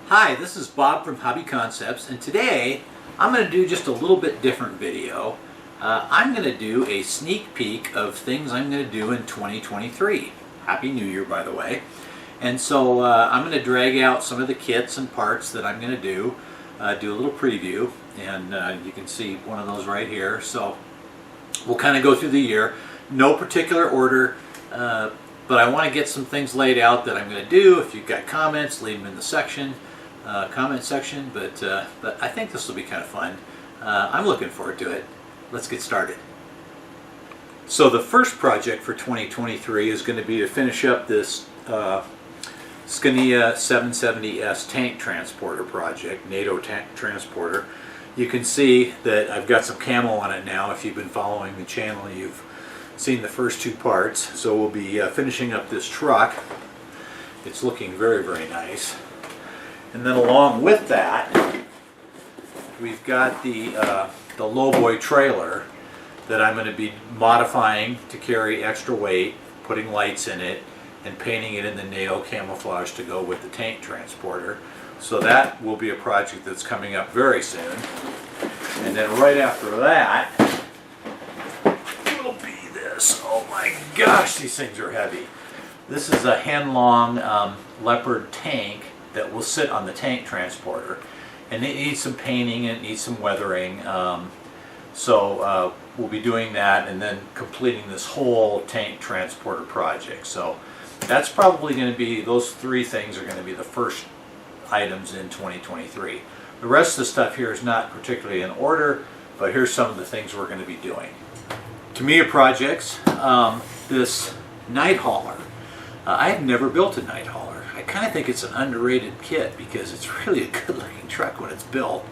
Hi, this is Bob from Hobby Concepts, and today I'm going to do just a little bit different video. I'm going to do a sneak peek of things I'm going to do in 2023. Happy New Year, by the way. And so I'm going to drag out some of the kits and parts that I'm going to do a little preview, and you can see one of those right here. So we'll kind of go through the year, no particular order, but I want to get some things laid out that I'm going to do. If you've got comments, leave them in the comment section, but I think this will be kind of fun. I'm looking forward to it. Let's get started. So the first project for 2023 is going to be to finish up this Scania 770S tank transporter project, NATO tank transporter. You can see that I've got some camo on it now. If you've been following the channel, you've seen the first two parts. So we'll be finishing up this truck. It's looking very, very nice. And then along with that, we've got the lowboy trailer that I'm going to be modifying to carry extra weight, putting lights in it, and painting it in the NATO camouflage to go with the tank transporter. So that will be a project that's coming up very soon. And then right after that will be this. Oh my gosh, these things are heavy. This is a Henlong Leopard tank that will sit on the tank transporter, and it needs some painting and it needs some weathering, so we'll be doing that and then completing this whole tank transporter project. So that's probably going to be, those three things are going to be the first items in 2023. The rest of the stuff here is not particularly in order, but here's some of the things we're going to be doing. Tamiya projects, this night hauler. I've never built a night hauler. I kind of think it's an underrated kit because it's really a good looking truck when it's built.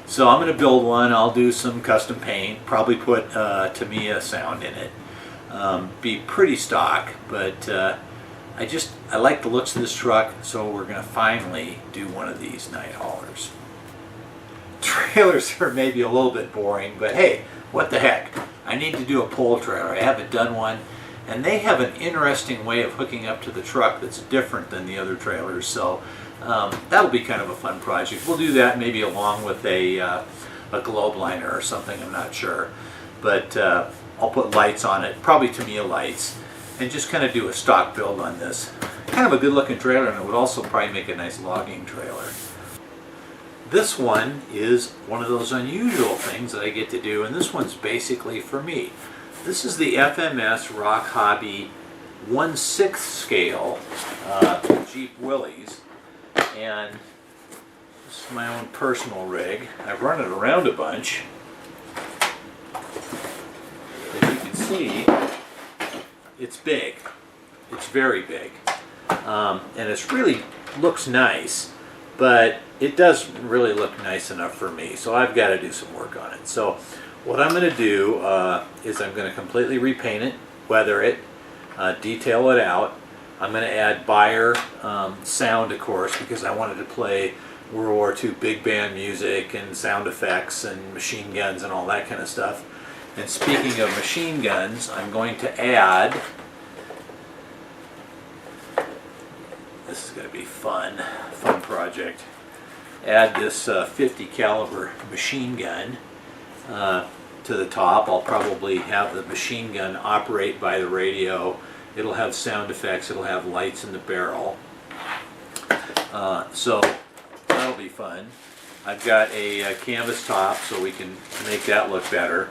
So I'm going to build one. I'll do some custom paint, probably put Tamiya sound in it. Be pretty stock, but I like the looks of this truck, so we're going to finally do one of these night haulers. Trailers are maybe a little bit boring, but hey, what the heck. I need to do a pole trailer. I haven't done one. And they have an interesting way of hooking up to the truck that's different than the other trailers, so that'll be kind of a fun project. We'll do that maybe along with a globe liner or something, I'm not sure. But I'll put lights on it, probably Tamiya lights, and just kind of do a stock build on this. Kind of a good looking trailer, and it would also probably make a nice logging trailer. This one is one of those unusual things that I get to do, and this one's basically for me. This is the FMS Rock Hobby 1/6 scale Jeep Willys, and this is my own personal rig. I've run it around a bunch. As you can see, it's big. It's very big, and it really looks nice, but it doesn't really look nice enough for me, so I've got to do some work on it. So what I'm going to do is I'm going to completely repaint it, weather it, detail it out. I'm going to add Beyer sound, of course, because I wanted to play World War II big band music and sound effects and machine guns and all that kind of stuff. And speaking of machine guns, I'm going to add, this is going to be fun project, add this 50 caliber machine gun to the top. I'll probably have the machine gun operate by the radio. It'll have sound effects, it'll have lights in the barrel. So that'll be fun. I've got a canvas top so we can make that look better.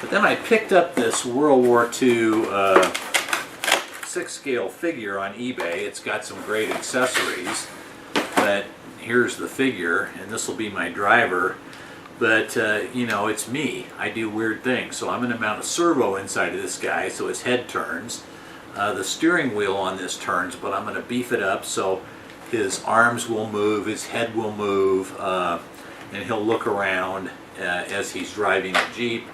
But then I picked up this World War II 6 scale figure on eBay. It's got some great accessories, but here's the figure, and this will be my driver. But, you know, it's me. I do weird things. So I'm going to mount a servo inside of this guy so his head turns. The steering wheel on this turns, but I'm going to beef it up so his arms will move, his head will move, and he'll look around as he's driving the Jeep.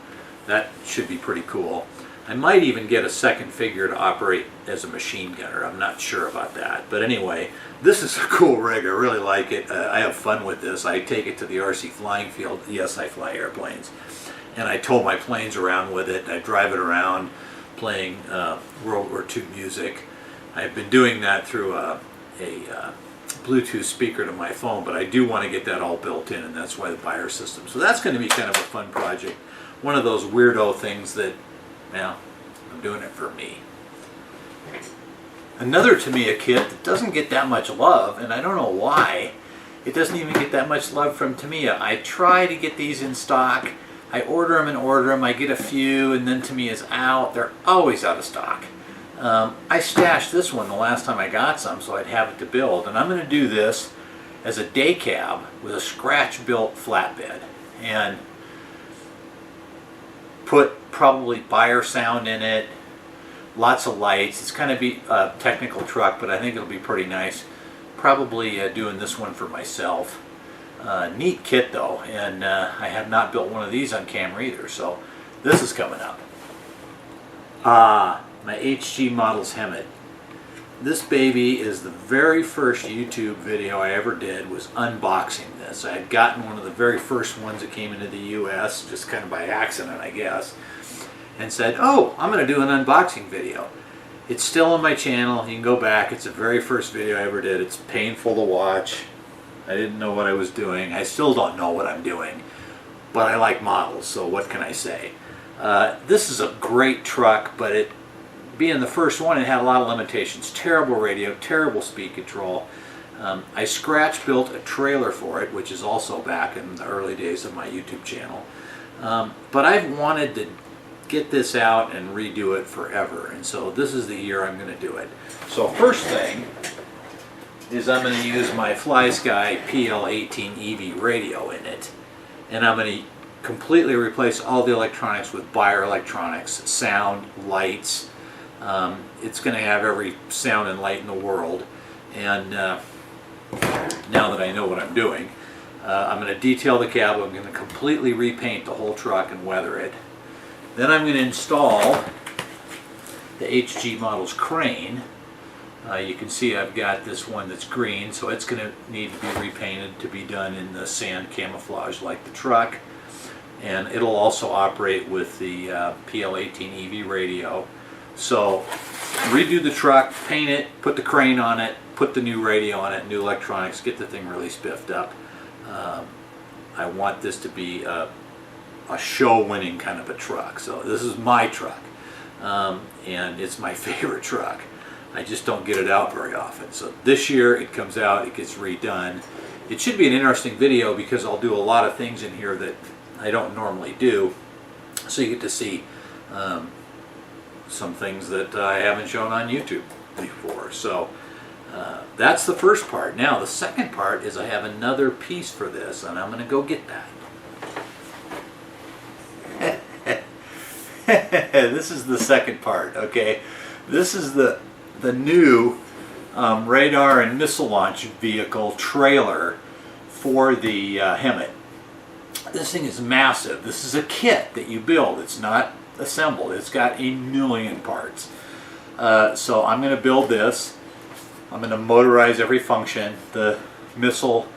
That should be pretty cool. I might even get a second figure to operate as a machine gunner. I'm not sure about that. But anyway, this is a cool rig. I really like it. I have fun with this. I take it to the RC flying field. Yes, I fly airplanes. And I tow my planes around with it. I drive it around playing World War II music. I've been doing that through a Bluetooth speaker to my phone, but I do want to get that all built in, and that's why the buyer system. So that's going to be kind of a fun project. One of those weirdo things that, well, I'm doing it for me. Another Tamiya kit that doesn't get that much love, and I don't know why. It doesn't even get that much love from Tamiya. I try to get these in stock. I order them, I get a few, and then Tamiya's out. They're always out of stock. I stashed this one the last time I got some, so I'd have it to build. And I'm going to do this as a day cab with a scratch-built flatbed. And put probably buyer sound in it, lots of lights. It's kind of be a technical truck, but I think it'll be pretty nice. Probably doing this one for myself. Neat kit though, and I have not built one of these on camera either, so this is coming up. My HG Models Hemet. This baby is the very first YouTube video I ever did, was unboxing this. I had gotten one of the very first ones that came into the US, just kind of by accident I guess, and said, oh, I'm going to do an unboxing video. It's still on my channel, you can go back, it's the very first video I ever did. It's painful to watch. I didn't know what I was doing. I still don't know what I'm doing, but I like models, so what can I say? This is a great truck, but it, being the first one, it had a lot of limitations. Terrible radio, terrible speed control. I scratch built a trailer for it, which is also back in the early days of my YouTube channel. But I've wanted to get this out and redo it forever, and so this is the year I'm going to do it. So first thing is I'm going to use my FlySky PL18 EV radio in it, and I'm going to completely replace all the electronics with Buyer electronics, sound, lights. It's going to have every sound and light in the world, and now that I know what I'm doing, I'm going to detail the cab. I'm going to completely repaint the whole truck and weather it. Then I'm going to install the HG Models crane. You can see I've got this one that's green, so it's going to need to be repainted to be done in the sand camouflage like the truck. And it'll also operate with the PL18 EV radio. So redo the truck, paint it, put the crane on it, put the new radio on it, new electronics, get the thing really spiffed up. I want this to be a show-winning kind of a truck. So this is my truck, and it's my favorite truck. I just don't get it out very often. So this year it comes out, it gets redone. It should be an interesting video because I'll do a lot of things in here that I don't normally do. So you get to see some things that I haven't shown on YouTube before. So that's the first part. Now the second part is I have another piece for this, and I'm going to go get that. This is the second part, okay? This is the new radar and missile launch vehicle trailer for the Hemet. This thing is massive. This is a kit that you build. It's not assembled. It's got a million parts. So I'm going to build this. I'm going to motorize every function. The missile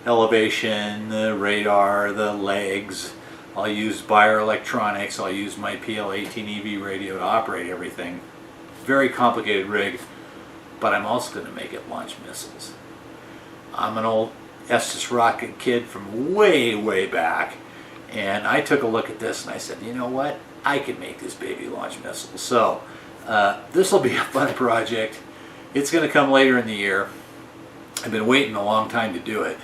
elevation, the radar, the legs. I'll use Buyer electronics. I'll use my PL18 EV radio to operate everything. Very complicated rig, but I'm also going to make it launch missiles. I'm an old Estes rocket kid from way, way back, and I took a look at this and I said, you know what? I can make this baby launch missiles. So this will be a fun project. It's going to come later in the year. I've been waiting a long time to do it.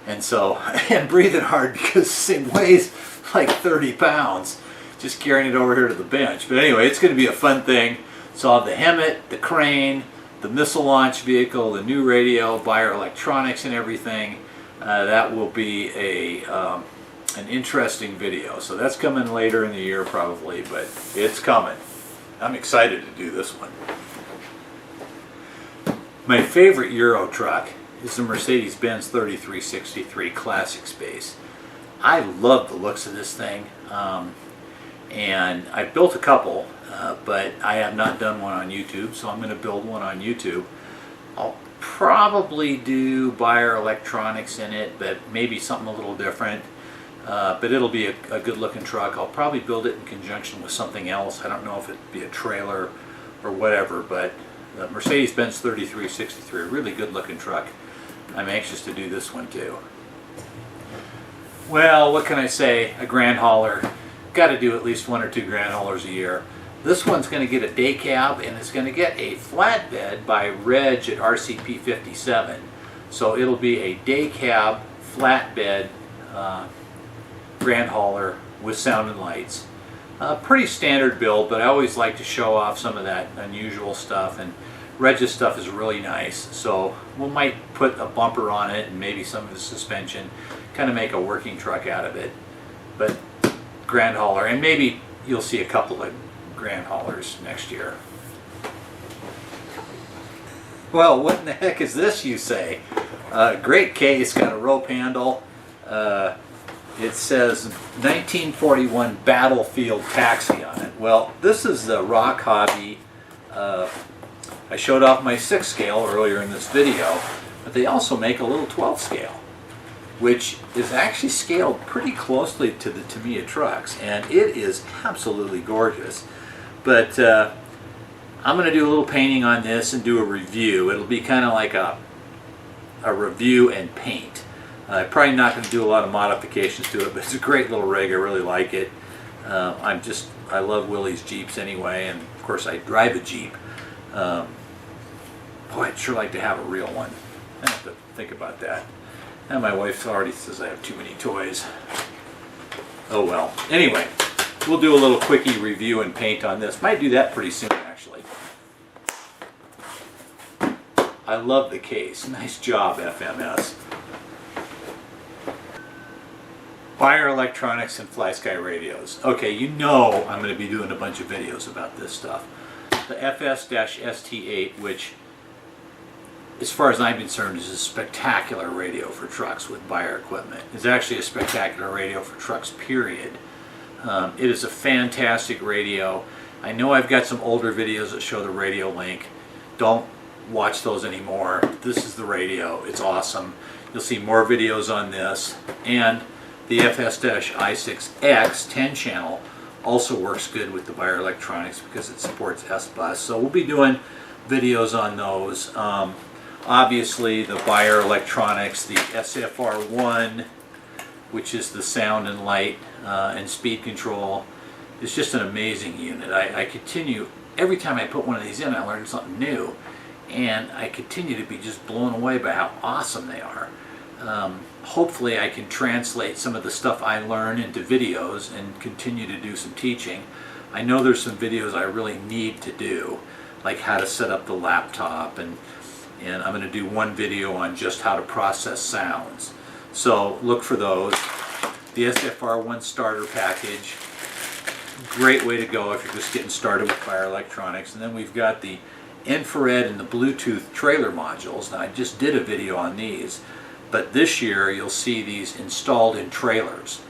And so, and breathing hard because this thing weighs like 30 pounds, just carrying it over here to the bench. But anyway, it's going to be a fun thing. So I'll have the Hemet, the crane, the missile launch vehicle, the new radio, Buyer electronics and everything. That will be an interesting video. So that's coming later in the year probably, but it's coming. I'm excited to do this one. My favorite Euro truck is the Mercedes-Benz 3363 Classic Space. I love the looks of this thing, and I've built a couple, but I have not done one on YouTube, so I'm going to build one on YouTube. I'll probably do Buyer electronics in it, but maybe something a little different. But it'll be a good looking truck. I'll probably build it in conjunction with something else. I don't know if it'd be a trailer or whatever, but the Mercedes-Benz 3363, a really good looking truck. I'm anxious to do this one too. Well, what can I say? A grand hauler. Got to do at least 1 or 2 grand haulers a year. This one's going to get a day cab, and it's going to get a flatbed by Reg at RCP 57. So it'll be a day cab flatbed grand hauler with sound and lights. Pretty standard build, but I always like to show off some of that unusual stuff, and Reg's stuff is really nice. So we might put a bumper on it and maybe some of the suspension, kind of make a working truck out of it. But grand hauler, and maybe you'll see a couple of grand haulers next year. Well, what in the heck is this, you say? Great case, got a rope handle. It says 1941 Battlefield Taxi on it. Well, this is the Rock Hobby. I showed off my 6 scale earlier in this video, but they also make a little 12 scale, which is actually scaled pretty closely to the Tamiya trucks, and it is absolutely gorgeous. But I'm going to do a little painting on this and do a review. It'll be kind of like a review and paint. I'm probably not going to do a lot of modifications to it, but it's a great little rig. I really like it. I love Willys Jeeps anyway, and of course I drive a Jeep. Boy, I'd sure like to have a real one. I have to think about that. And my wife already says I have too many toys. Oh well. Anyway, we'll do a little quickie review and paint on this. Might do that pretty soon, actually. I love the case. Nice job, FMS. Buyer electronics and FlySky radios. Okay, you know I'm going to be doing a bunch of videos about this stuff. The FS-ST8, which, as far as I'm concerned, is a spectacular radio for trucks with Buyer equipment. It's actually a spectacular radio for trucks, period. It is a fantastic radio. I know I've got some older videos that show the radio link. Don't watch those anymore. This is the radio. It's awesome. You'll see more videos on this. And the FS-I6X 10 channel also works good with the Buyer electronics because it supports S-Bus. So we'll be doing videos on those. Obviously the Buyer electronics, the SFR1, which is the sound and light and speed control, is just an amazing unit. I continue, every time I put one of these in, I learn something new, and I continue to be just blown away by how awesome they are. Hopefully I can translate some of the stuff I learn into videos and continue to do some teaching. I know there's some videos I really need to do, like how to set up the laptop, and I'm going to do one video on just how to process sounds. So look for those. The SFR1 starter package, great way to go if you're just getting started with Buyer electronics. And then we've got the infrared and the Bluetooth trailer modules. Now I just did a video on these, but this year you'll see these installed in trailers.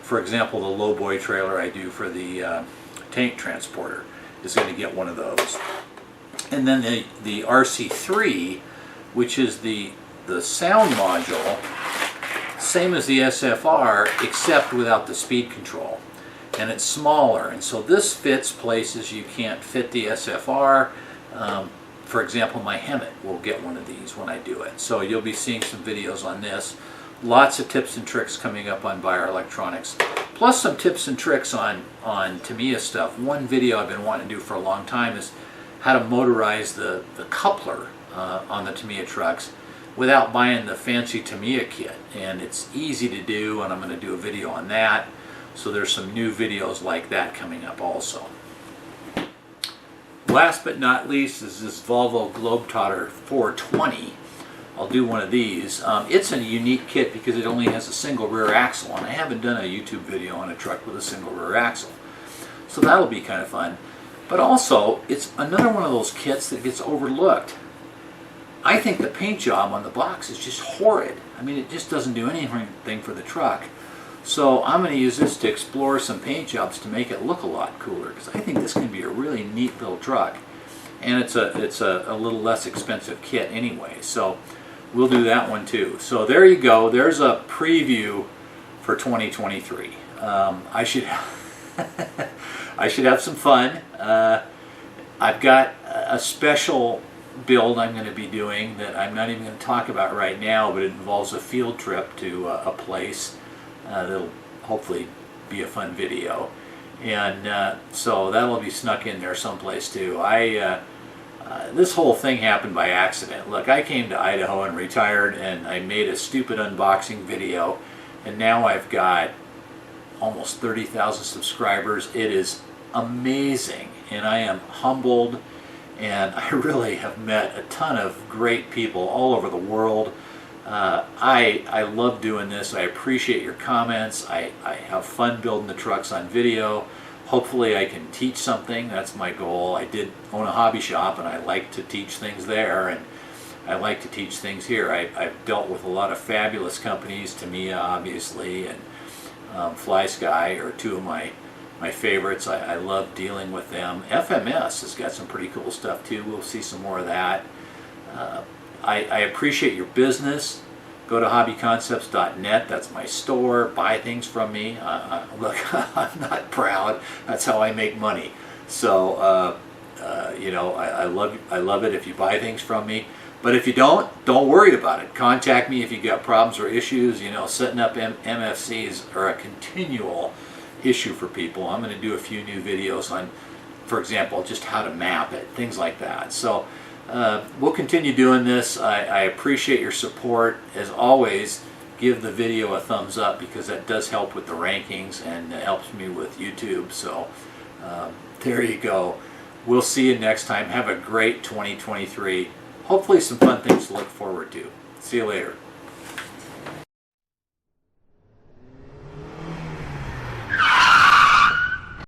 For example, the lowboy trailer I do for the tank transporter is going to get one of those. And then the RC3, which is the sound module, same as the SFR, except without the speed control. And it's smaller, and so this fits places you can't fit the SFR. For example, my Hemet will get one of these when I do it. So you'll be seeing some videos on this. Lots of tips and tricks coming up on Buyer electronics. Plus some tips and tricks on Tamiya stuff. One video I've been wanting to do for a long time is how to motorize the coupler on the Tamiya trucks without buying the fancy Tamiya kit. And it's easy to do, and I'm going to do a video on that. So there's some new videos like that coming up also. Last but not least is this Volvo Globetrotter 420. I'll do one of these. It's a unique kit because it only has a single rear axle, and I haven't done a YouTube video on a truck with a single rear axle. So that'll be kind of fun. But also, it's another one of those kits that gets overlooked. I think the paint job on the box is just horrid. I mean, it just doesn't do anything for the truck. So I'm going to use this to explore some paint jobs to make it look a lot cooler, because I think this can be a really neat little truck. And it's a little less expensive kit anyway. So we'll do that one too. So there you go. There's a preview for 2023. I should have some fun. I've got a special build I'm going to be doing that I'm not even going to talk about right now, but it involves a field trip to a place that'll hopefully be a fun video. And so that'll be snuck in there someplace too. This whole thing happened by accident. Look, I came to Idaho and retired, and I made a stupid unboxing video, and now I've got almost 30,000 subscribers. It is amazing, and I am humbled, and I really have met a ton of great people all over the world. I love doing this. I appreciate your comments. I have fun building the trucks on video. Hopefully I can teach something. That's my goal. I did own a hobby shop, and I like to teach things there, and I like to teach things here. I've dealt with a lot of fabulous companies, Tamiya obviously, and Fly Sky are two of my favorites. I love dealing with them. FMS has got some pretty cool stuff too. We'll see some more of that. I appreciate your business. Go to hobbyconcepts.net. That's my store. Buy things from me. Look, I'm not proud. That's how I make money. So, you know, I love it if you buy things from me. But if you don't worry about it. Contact me if you got problems or issues. You know, setting up MFCs are a continual issue for people. I'm going to do a few new videos on, for example, just how to map it, things like that. So we'll continue doing this. I appreciate your support. As always, give the video a thumbs up, because that does help with the rankings and it helps me with YouTube. So there you go. We'll see you next time. Have a great 2023. Hopefully some fun things to look forward to. See you later.